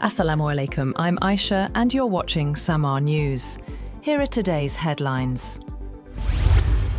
Assalamu alaikum, I'm Aisha and you're watching Samaa News. Here are today's headlines.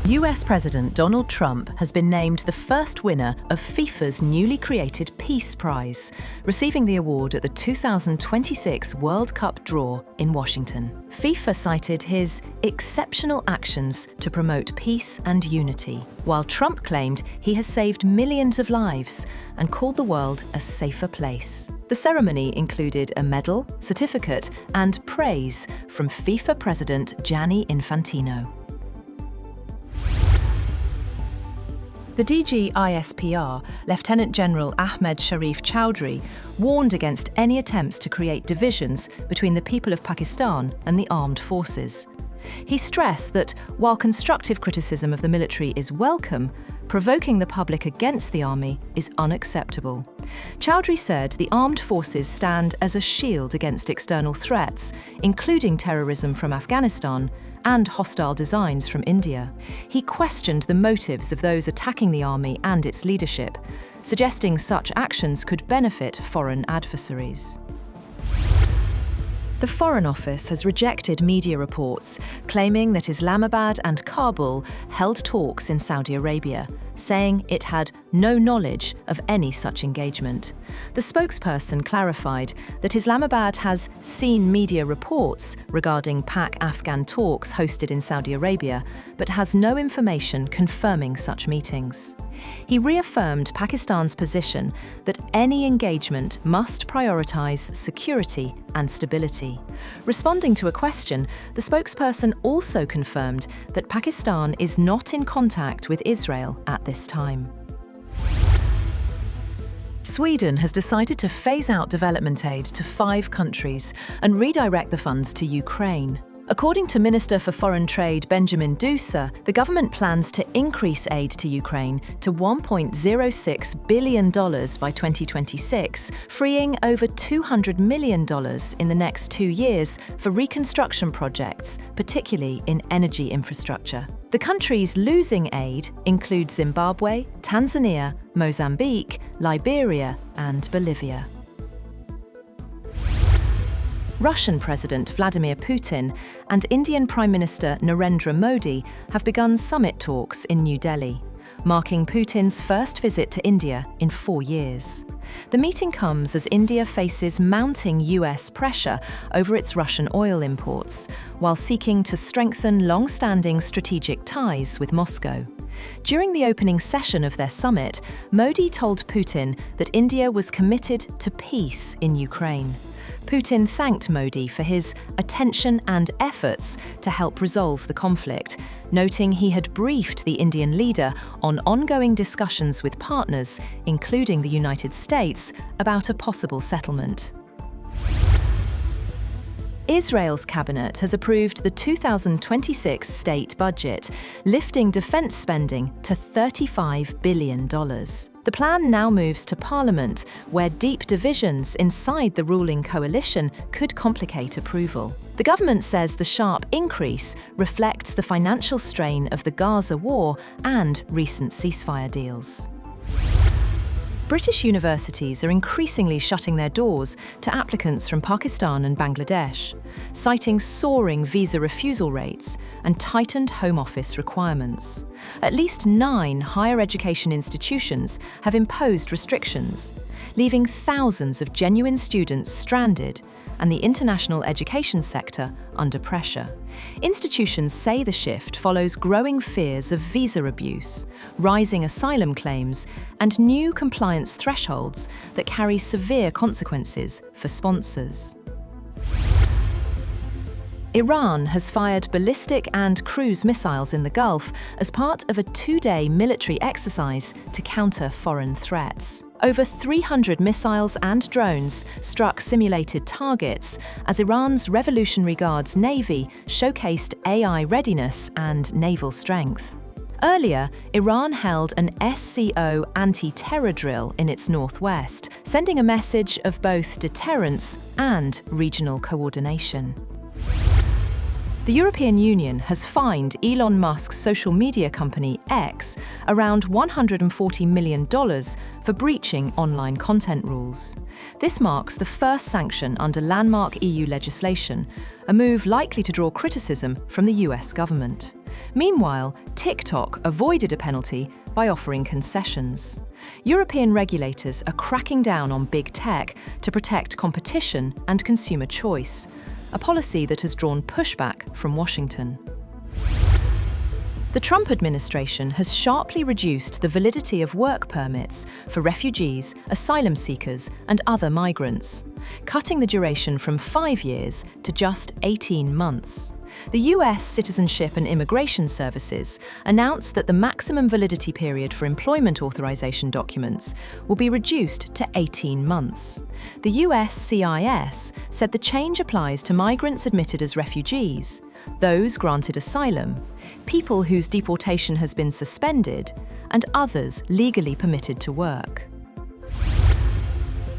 US President Donald Trump has been named the first winner of FIFA's newly created Peace Prize, receiving the award at the 2026 World Cup draw in Washington. FIFA cited his exceptional actions to promote peace and unity, while Trump claimed he has saved millions of lives and called the world a safer place. The ceremony included a medal, certificate, and praise from FIFA President Gianni Infantino. The DG ISPR, Lieutenant General Ahmed Sharif Chaudhry, warned against any attempts to create divisions between the people of Pakistan and the armed forces. He stressed that while constructive criticism of the military is welcome, provoking the public against the army is unacceptable. Chaudhry said the armed forces stand as a shield against external threats, including terrorism from Afghanistan and hostile designs from India. He questioned the motives of those attacking the army and its leadership, suggesting such actions could benefit foreign adversaries. The Foreign Office has rejected media reports claiming that Islamabad and Kabul held talks in Saudi Arabia, saying it had no knowledge of any such engagement. The spokesperson clarified that Islamabad has seen media reports regarding Pak-Afghan talks hosted in Saudi Arabia, but has no information confirming such meetings. He reaffirmed Pakistan's position that any engagement must prioritise security and stability. Responding to a question, the spokesperson also confirmed that Pakistan is not in contact with Israel at this time. Sweden has decided to phase out development aid to 5 countries and redirect the funds to Ukraine. According to Minister for Foreign Trade Benjamin Dusa, the government plans to increase aid to Ukraine to $1.06 billion by 2026, freeing over $200 million in the next 2 years for reconstruction projects, particularly in energy infrastructure. The countries losing aid include Zimbabwe, Tanzania, Mozambique, Liberia, and Bolivia. Russian President Vladimir Putin and Indian Prime Minister Narendra Modi have begun summit talks in New Delhi, marking Putin's first visit to India in 4 years. The meeting comes as India faces mounting US pressure over its Russian oil imports, while seeking to strengthen long-standing strategic ties with Moscow. During the opening session of their summit, Modi told Putin that India was committed to peace in Ukraine. Putin thanked Modi for his attention and efforts to help resolve the conflict, noting he had briefed the Indian leader on ongoing discussions with partners, including the United States, about a possible settlement. Israel's cabinet has approved the 2026 state budget, lifting defense spending to $35 billion. The plan now moves to Parliament, where deep divisions inside the ruling coalition could complicate approval. The government says the sharp increase reflects the financial strain of the Gaza war and recent ceasefire deals. British universities are increasingly shutting their doors to applicants from Pakistan and Bangladesh, citing soaring visa refusal rates and tightened Home Office requirements. At least 9 higher education institutions have imposed restrictions, leaving thousands of genuine students stranded and the international education sector under pressure. Institutions say the shift follows growing fears of visa abuse, rising asylum claims, and new compliance thresholds that carry severe consequences for sponsors. Iran has fired ballistic and cruise missiles in the Gulf as part of a 2-day military exercise to counter foreign threats. Over 300 missiles and drones struck simulated targets as Iran's Revolutionary Guards Navy showcased AI readiness and naval strength. Earlier, Iran held an SCO anti-terror drill in its northwest, sending a message of both deterrence and regional coordination. The European Union has fined Elon Musk's social media company X around $140 million for breaching online content rules. This marks the first sanction under landmark EU legislation, a move likely to draw criticism from the US government. Meanwhile, TikTok avoided a penalty by offering concessions. European regulators are cracking down on big tech to protect competition and consumer choice, a policy that has drawn pushback from Washington. The Trump administration has sharply reduced the validity of work permits for refugees, asylum seekers, and other migrants, cutting the duration from 5 years to just 18 months. The US Citizenship and Immigration Services announced that the maximum validity period for employment authorization documents will be reduced to 18 months. The US CIS said the change applies to migrants admitted as refugees, those granted asylum, people whose deportation has been suspended, and others legally permitted to work.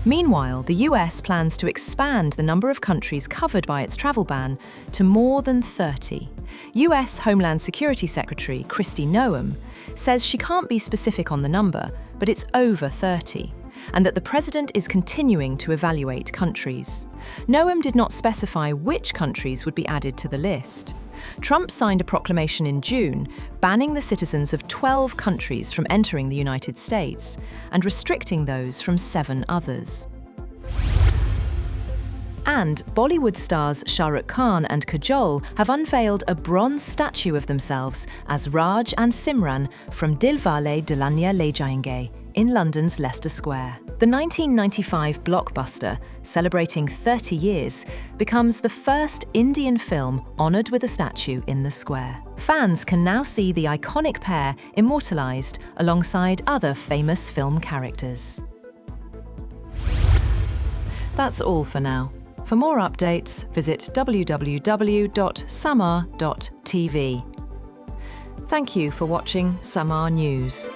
Meanwhile, the US plans to expand the number of countries covered by its travel ban to more than 30. US Homeland Security Secretary Kristi Noem says she can't be specific on the number, but it's over 30, and that the president is continuing to evaluate countries. Noem did not specify which countries would be added to the list. Trump signed a proclamation in June banning the citizens of 12 countries from entering the United States and restricting those from 7 others. And Bollywood stars Shah Rukh Khan and Kajol have unveiled a bronze statue of themselves as Raj and Simran from Dilwale Dulhania Le Jayenge in London's Leicester Square. The 1995 blockbuster, celebrating 30 years, becomes the first Indian film honoured with a statue in the square. Fans can now see the iconic pair immortalised alongside other famous film characters. That's all for now. For more updates, visit www.samaa.tv. Thank you for watching Samaa News.